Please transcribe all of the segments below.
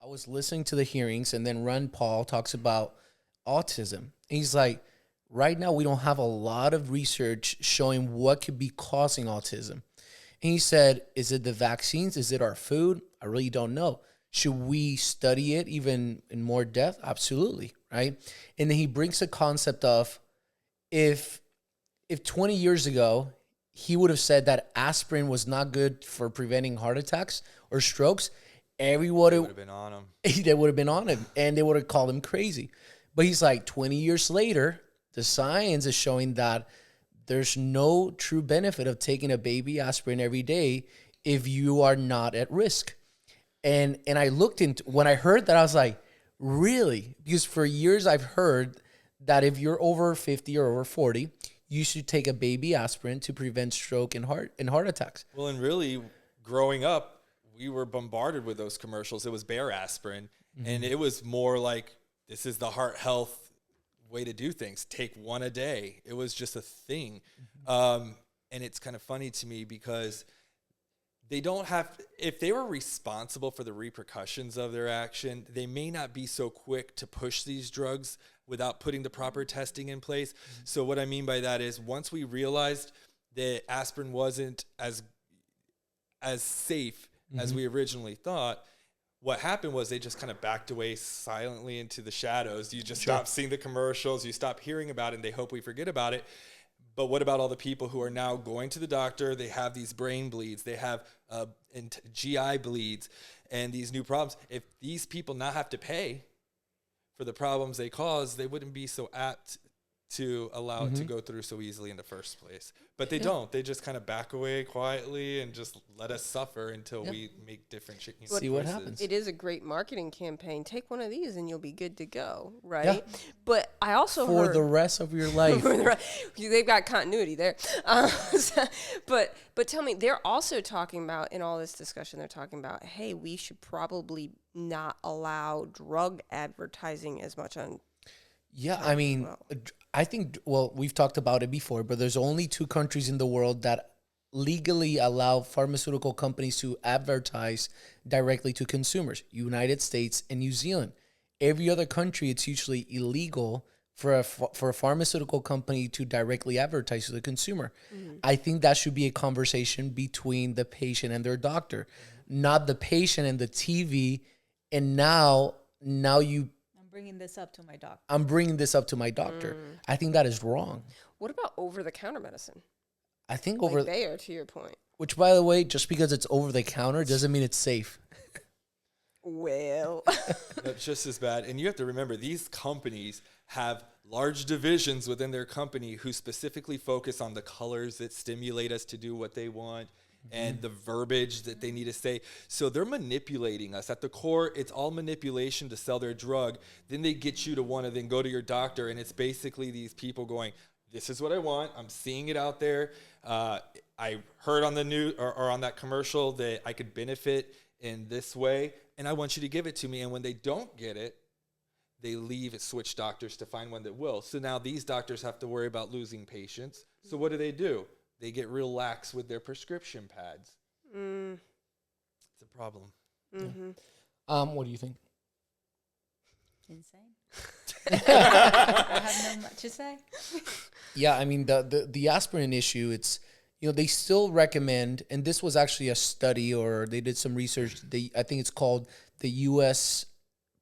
was listening to the hearings, and then Rand Paul talks about autism. And he's like, right now we don't have a lot of research showing what could be causing autism. And he said, is it the vaccines? Is it our food? I really don't know. Should we study it even in more depth? Absolutely, right? And then he brings the concept of if 20 years ago he would have said that aspirin was not good for preventing heart attacks or strokes, everyone They would have been on him. they would have been on him and they would have called him crazy. But he's like, 20 years later, the science is showing that there's no true benefit of taking a baby aspirin every day if you are not at risk. And I looked into, when I heard that, I was like, really? Because for years I've heard that if you're over 50 or over 40, you should take a baby aspirin to prevent stroke and heart attacks. Well, and really, growing up, we were bombarded with those commercials. It was Bear Aspirin, and it was more like, this is the heart health way to do things. Take one a day. It was just a thing. And it's kind of funny to me because they don't have, if they were responsible for the repercussions of their action, they may not be so quick to push these drugs without putting the proper testing in place. So what I mean by that is once we realized that aspirin wasn't as safe as we originally thought, what happened was they just kind of backed away silently into the shadows. You just stop seeing the commercials, you stop hearing about it, and they hope we forget about it. But what about all the people who are now going to the doctor? They have these brain bleeds, they have GI bleeds, and these new problems. If these people now have to pay for the problems they cause, they wouldn't be so apt to allow it to go through so easily in the first place. But they don't. They just kind of back away quietly and just let us suffer until we make different See what happens. It is a great marketing campaign. Take one of these and you'll be good to go, right? Yeah. But I also for heard... the rest of your life. They've got continuity there. But tell me, they're also talking about, in all this discussion, they're talking about, hey, we should probably not allow drug advertising as much on... Yeah, I mean, I think, well, we've talked about it before, but there's only 2 countries in the world that legally allow pharmaceutical companies to advertise directly to consumers, United States and New Zealand. Every other country, it's usually illegal for a pharmaceutical company to directly advertise to the consumer. I think that should be a conversation between the patient and their doctor, not the patient and the TV. And now you... I'm bringing this up to my doctor. I think that is wrong. What about over-the-counter medicine? I think like Bayer, to your point. Which, by the way, just because it's over-the-counter doesn't mean it's safe. Well. That's just as bad. And you have to remember, these companies have large divisions within their company who specifically focus on the colors that stimulate us to do what they want and the verbiage that they need to say. So they're manipulating us. At the core, it's all manipulation to sell their drug. Then they get you to want to then go to your doctor, and it's basically these people going, this is what I want. I'm seeing it out there. I heard on the news or on that commercial that I could benefit in this way, and I want you to give it to me. And when they don't get it, they leave and switch doctors to find one that will. So now these doctors have to worry about losing patients. So what do? They get real lax with their prescription pads. It's a problem. What do you think? Insane. I have no much to say. Yeah, I mean, the aspirin issue, it's, they still recommend, and this was actually a study, or they did some research. I think it's called the U.S.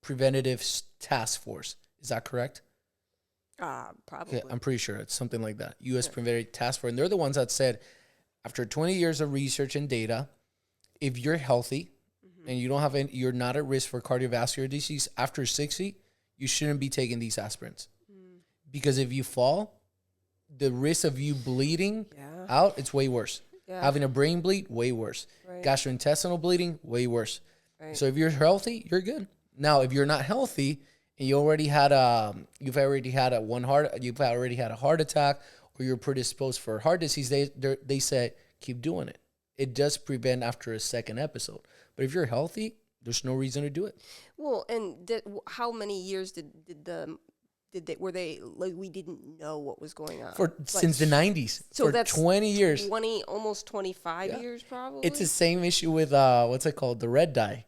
Preventative Task Force. Is that correct? Probably. Yeah, I'm pretty sure it's something like that. U.S. Preventative Task Force. And they're the ones that said, after 20 years of research and data, if you're healthy and you're not at risk for cardiovascular disease after 60, you shouldn't be taking these aspirins. Because if you fall, the risk of you bleeding out, it's way worse. Yeah. Having a brain bleed, way worse. Right. Gastrointestinal bleeding, way worse. Right. So if you're healthy, you're good. Now, if you're not healthy and you've already had a heart attack, or you're predisposed for heart disease, they said keep doing it. It does prevent after a second episode. But if you're healthy, there's no reason to do it. Well, and how many years were they like, we didn't know what was going on since the 90s? So for that's 20 years, almost 25 years probably. It's the same issue with what's it called, the red dye.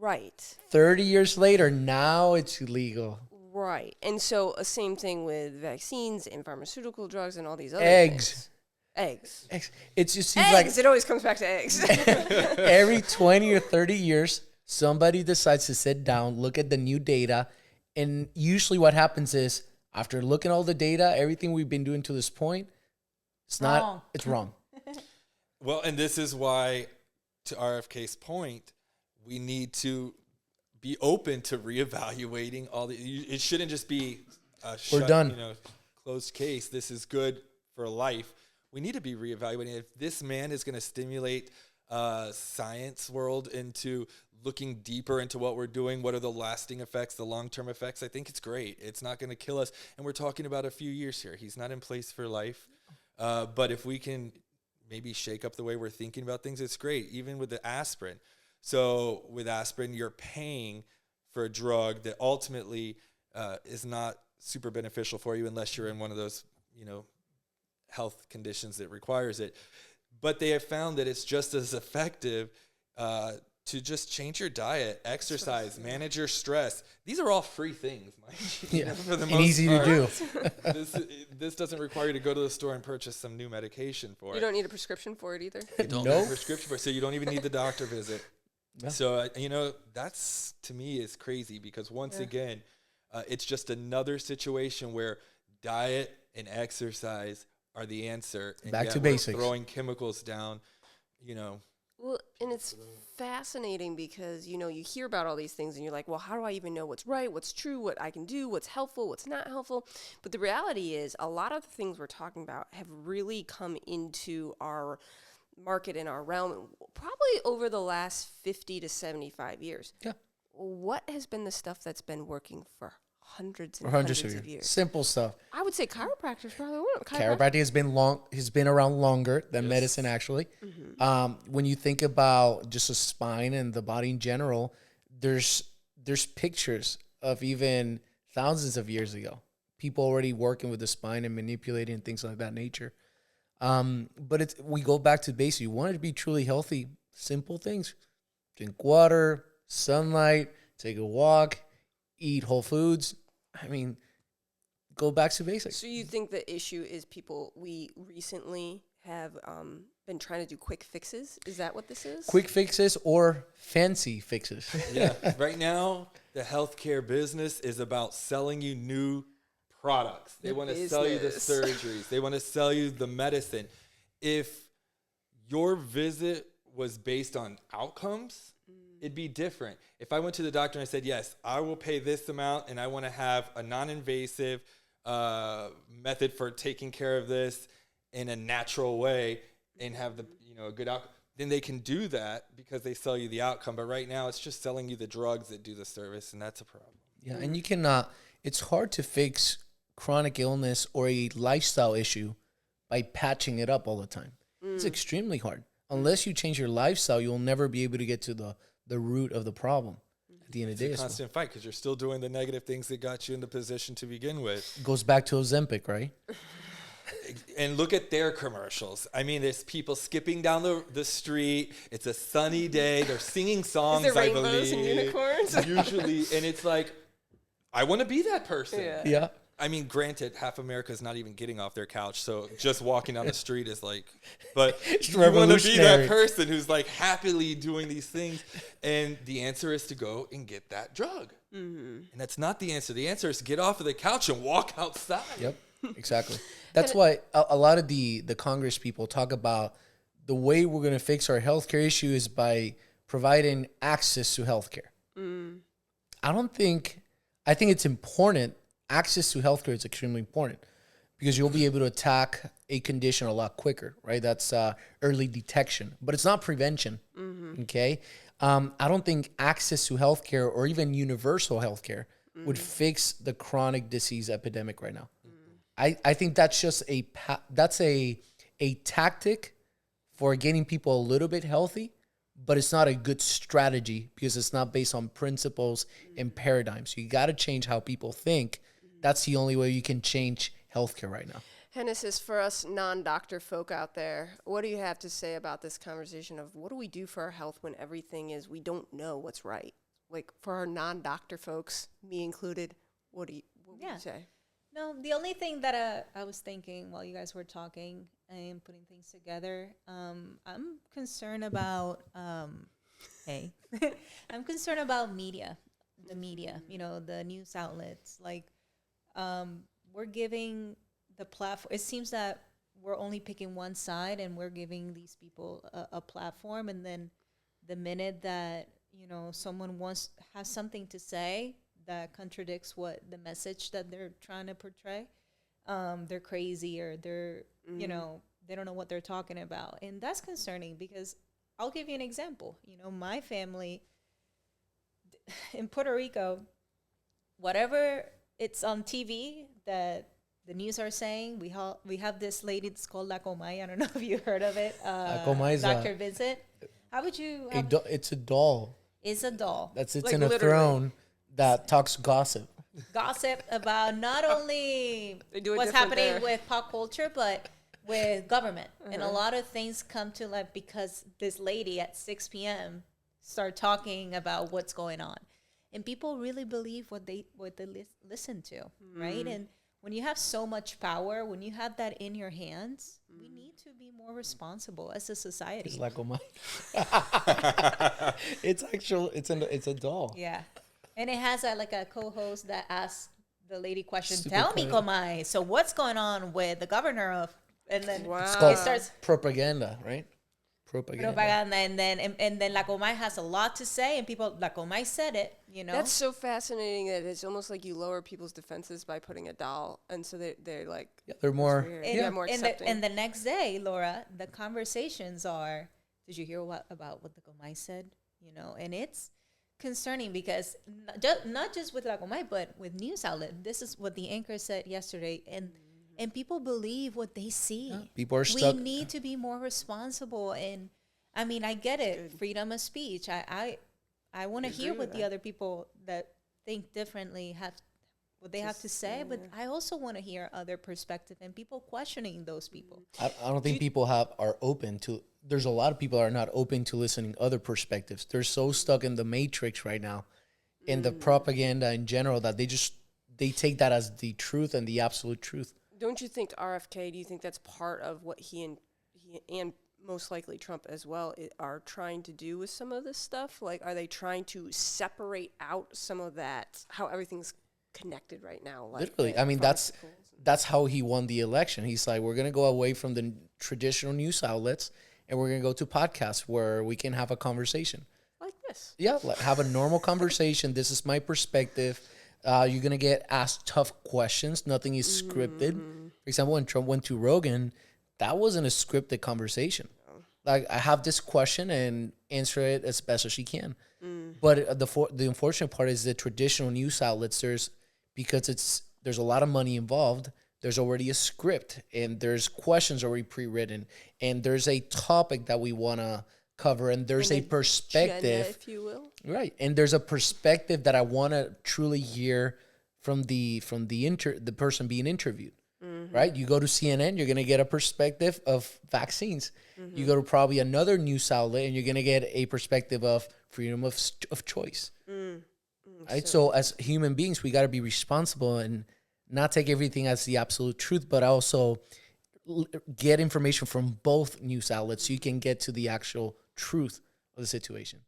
Right. 30 years later, now it's illegal. Right. And so same thing with vaccines and pharmaceutical drugs and all these other Eggs. things. Eggs. It just seems Eggs. It always comes back to eggs. every 20 or 30 years, somebody decides to sit down, look at the new data. And usually what happens is after looking at all the data, everything we've been doing to this point, it's wrong. Well, and this is why, to RFK's point, we need to be open to reevaluating all the. It shouldn't just be a done. Closed case. This is good for life. We need to be reevaluating. If this man is going to stimulate science world into looking deeper into what we're doing, what are the lasting effects, the long-term effects, I think it's great. It's not going to kill us. And we're talking about a few years here. He's not in place for life. But if we can maybe shake up the way we're thinking about things, it's great. Even with the aspirin. So with aspirin, you're paying for a drug that ultimately is not super beneficial for you unless you're in one of those, health conditions that requires it. But they have found that it's just as effective to just change your diet, exercise, manage your stress. These are all free things, mind you. Yeah, For the and most easy part. to do. This doesn't require you to go to the store and purchase some new medication for it. You don't need a prescription for it either. You don't need a prescription for it, so you don't even need the doctor visit. No. So, that's, to me, is crazy because once again, it's just another situation where diet and exercise are the answer. And Back yet to we're basics. throwing chemicals down, Well, and it's fascinating because, you hear about all these things and you're like, well, how do I even know what's right, what's true, what I can do, what's helpful, what's not helpful? But the reality is a lot of the things we're talking about have really come into our market in our realm probably over the last 50 to 75 years. Yeah. What has been the stuff that's been working for hundreds of years? Simple stuff. I would say chiropractors probably won't. Chiropractic has been around longer than medicine, actually. When you think about just the spine and the body in general, there's pictures of even thousands of years ago, people already working with the spine and manipulating things like that nature. But we go back to basics. You want to be truly healthy, simple things: drink water, sunlight, take a walk, eat whole foods. I mean, go back to basics. So you think the issue is we recently have been trying to do quick fixes? Is that what this is? Quick fixes or fancy fixes. Yeah. Right now, the healthcare business is about selling you new products. They want to sell you the surgeries. They want to sell you the medicine. If your visit was based on outcomes, it'd be different. If I went to the doctor and I said, yes, I will pay this amount and I want to have a non-invasive method for taking care of this in a natural way and have a good outcome, then they can do that because they sell you the outcome. But right now it's just selling you the drugs that do the service, and that's a problem. Yeah, and you cannot, it's hard to fix chronic illness or a lifestyle issue by patching it up all the time. It's extremely hard. Unless you change your lifestyle, you'll never be able to get to the root of the problem at the end of the day. It's a constant fight because you're still doing the negative things that got you in the position to begin with. It goes back to Ozempic, right? And look at their commercials. I mean, there's people skipping down the street. It's a sunny day. They're singing songs, Is there I rainbows believe. and unicorns? Usually. And it's like, I want to be that person. Yeah. I mean, granted, half America is not even getting off their couch, so just walking down the street is like, but you want to be that person who's like happily doing these things, and the answer is to go and get that drug. And that's not the answer. The answer is to get off of the couch and walk outside. Yep, exactly. That's why a lot of the Congress people talk about the way we're going to fix our healthcare issue is by providing access to healthcare. I think it's important. Access to healthcare is extremely important because you'll be able to attack a condition a lot quicker, right? That's early detection, but it's not prevention, okay? I don't think access to healthcare or even universal healthcare would fix the chronic disease epidemic right now. I think that's just a tactic for getting people a little bit healthy, but it's not a good strategy because it's not based on principles and paradigms. So you got to change how people think. That's the only way you can change healthcare right now. Hennessis, for us non-doctor folk out there, what do you have to say about this conversation of what do we do for our health when everything is we don't know what's right? like for our non-doctor folks, me included, what would you say? No, the only thing that I was thinking while you guys were talking and putting things together, I'm concerned about, I'm concerned about the media, the news outlets. Like, we're giving the platform, it seems that we're only picking one side and we're giving these people a platform. And then the minute that, someone has something to say that contradicts what the message that they're trying to portray, they're crazy or they're, they don't know what they're talking about. And that's concerning because I'll give you an example. My family in Puerto Rico, whatever it's on TV that the news are saying, we have this lady that's called La Comay. I don't know if you heard of it. Dr. Vincent. How would you... It's a doll. It's a doll. That sits in a throne that talks gossip. Gossip about not only what's happening with pop culture, but with government. And a lot of things come to light because this lady at 6 p.m. start talking about what's going on. And people really believe what they listen to, right? And when you have so much power, when you have that in your hands, we need to be more responsible as a society. It's like, oh my. It's a doll. Yeah. And it has a co-host that asks the lady question, Super tell me, funny. Comay, so what's going on with the governor of, and then It's called it starts propaganda, right? Propaganda. and then La Comay has a lot to say, and people, La Comay said it, That's so fascinating that it's almost like you lower people's defenses by putting a doll, and so they're like... Yeah, they're more... They're more accepting. And the next day, Laura, the conversations are, did you hear about what the Comay said? And it's concerning because not just with La Comay, but with news outlet. This is what the anchor said yesterday, and people believe what they see. Yeah, people are stuck. We need to be more responsible. And I mean, I get it. Good. Freedom of speech. I want to hear what the other people that think differently what they have to say. But I also want to hear other perspective and people questioning those people. I don't think people are open to. There's a lot of people that are not open to listening other perspectives. They're so stuck in the matrix right now, in the propaganda in general, that they take that as the truth and the absolute truth. Don't you think RFK, do you think that's part of what he and most likely Trump as well are trying to do with some of this stuff? Like, are they trying to separate out some of that, how everything's connected right now? Like literally. I mean, that's how he won the election. He's like, we're going to go away from the traditional news outlets and we're going to go to podcasts where we can have a conversation. Like this. Yeah, have a normal conversation. This is my perspective. You're going to get asked tough questions. Nothing is scripted. For example, when Trump went to Rogan, that wasn't a scripted conversation. Like, I have this question and answer it as best as you can. But the unfortunate part is the traditional news outlets, there's a lot of money involved. There's already a script and there's questions already pre-written and there's a topic that we want to cover and there's a perspective, if you will. Right. And there's a perspective that I want to truly hear from the person being interviewed. Right? You go to CNN, you're going to get a perspective of vaccines. You go to probably another news outlet and you're going to get a perspective of freedom of choice. Right? So as human beings, we got to be responsible and not take everything as the absolute truth, but also get information from both news outlets so you can get to the actual truth of the situation.